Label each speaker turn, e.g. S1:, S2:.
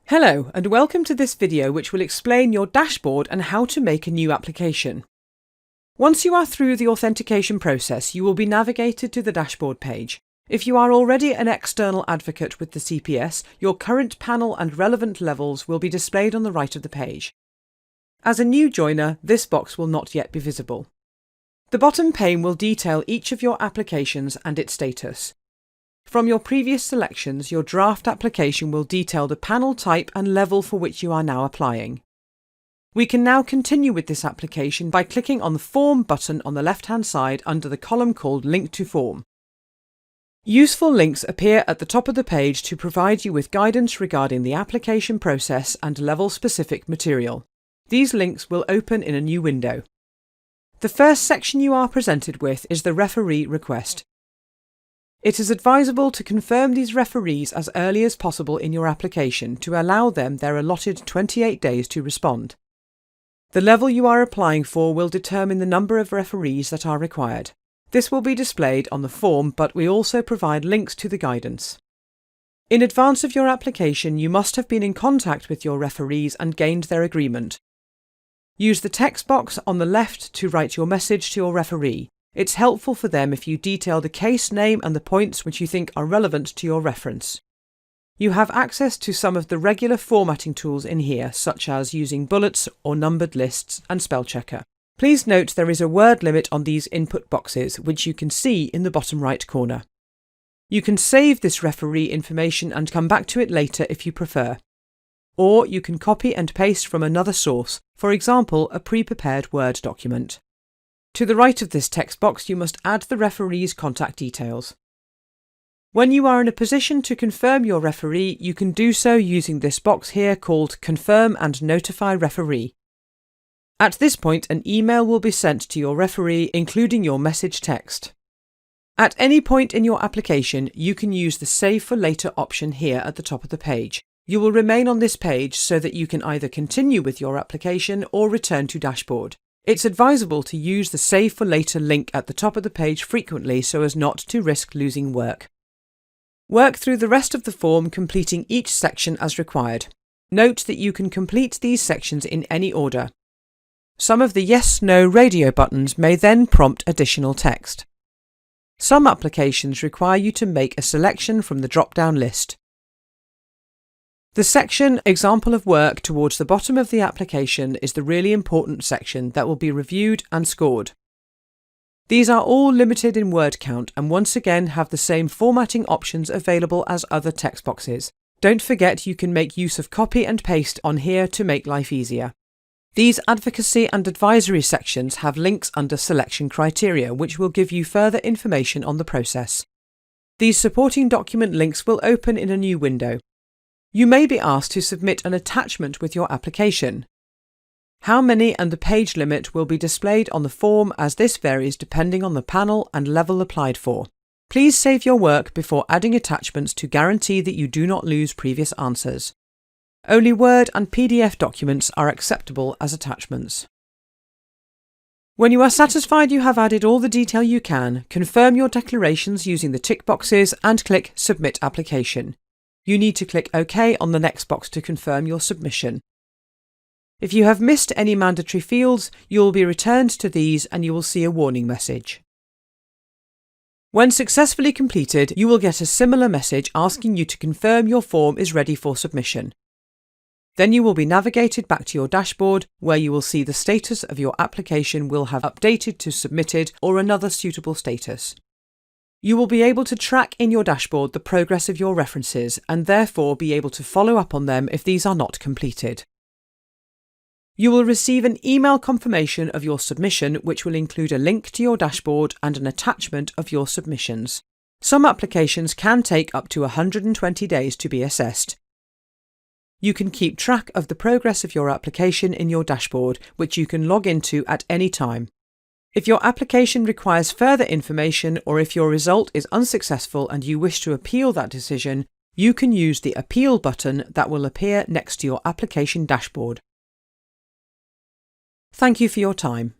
S1: Hello and welcome to this video which will explain your dashboard and how to make a new application. Once you are through the authentication process, you will be navigated to the dashboard page. If you are already an external advocate with the CPS, your current panel and relevant levels will be displayed on the right of the page. As a new joiner, this box will not yet be visible. The bottom pane will detail each of your applications and its status. From your previous selections, your draft application will detail the panel type and level for which you are now applying. We can now continue with this application by clicking on the Form button on the left-hand side under the column called Link to Form. Useful links appear at the top of the page to provide you with guidance regarding the application process and level-specific material. These links will open in a new window. The first section you are presented with is the referee request. It is advisable to confirm these referees as early as possible in your application to allow them their allotted 28 days to respond. The level you are applying for will determine the number of referees that are required. This will be displayed on the form, but we also provide links to the guidance. In advance of your application, you must have been in contact with your referees and gained their agreement. Use the text box on the left to write your message to your referee. It's helpful for them if you detail the case name and the points which you think are relevant to your reference. You have access to some of the regular formatting tools in here, such as using bullets or numbered lists and spell checker. Please note there is a word limit on these input boxes, which you can see in the bottom right corner. You can save this referee information and come back to it later if you prefer. Or you can copy and paste from another source, for example, a pre-prepared Word document. To the right of this text box, you must add the referee's contact details. When you are in a position to confirm your referee, you can do so using this box here called Confirm and Notify Referee. At this point, an email will be sent to your referee, including your message text. At any point in your application, you can use the Save for Later option here at the top of the page. You will remain on this page so that you can either continue with your application or return to dashboard. It's advisable to use the Save for Later link at the top of the page frequently so as not to risk losing work. Work through the rest of the form, completing each section as required. Note that you can complete these sections in any order. Some of the Yes/No radio buttons may then prompt additional text. Some applications require you to make a selection from the drop-down list. The section Example of Work towards the bottom of the application is the really important section that will be reviewed and scored. These are all limited in word count and once again have the same formatting options available as other text boxes. Don't forget you can make use of copy and paste on here to make life easier. These advocacy and advisory sections have links under selection criteria, which will give you further information on the process. These supporting document links will open in a new window. You may be asked to submit an attachment with your application. How many and the page limit will be displayed on the form, as this varies depending on the panel and level applied for. Please save your work before adding attachments to guarantee that you do not lose previous answers. Only Word and PDF documents are acceptable as attachments. When you are satisfied you have added all the detail you can, confirm your declarations using the tick boxes and click Submit Application. You need to click OK on the next box to confirm your submission. If you have missed any mandatory fields, you will be returned to these and you will see a warning message. When successfully completed, you will get a similar message asking you to confirm your form is ready for submission. Then you will be navigated back to your dashboard, where you will see the status of your application will have updated to submitted or another suitable status. You will be able to track in your dashboard the progress of your references and therefore be able to follow up on them if these are not completed. You will receive an email confirmation of your submission, which will include a link to your dashboard and an attachment of your submissions. Some applications can take up to 120 days to be assessed. You can keep track of the progress of your application in your dashboard, which you can log into at any time. If your application requires further information or if your result is unsuccessful and you wish to appeal that decision, you can use the Appeal button that will appear next to your application dashboard. Thank you for your time.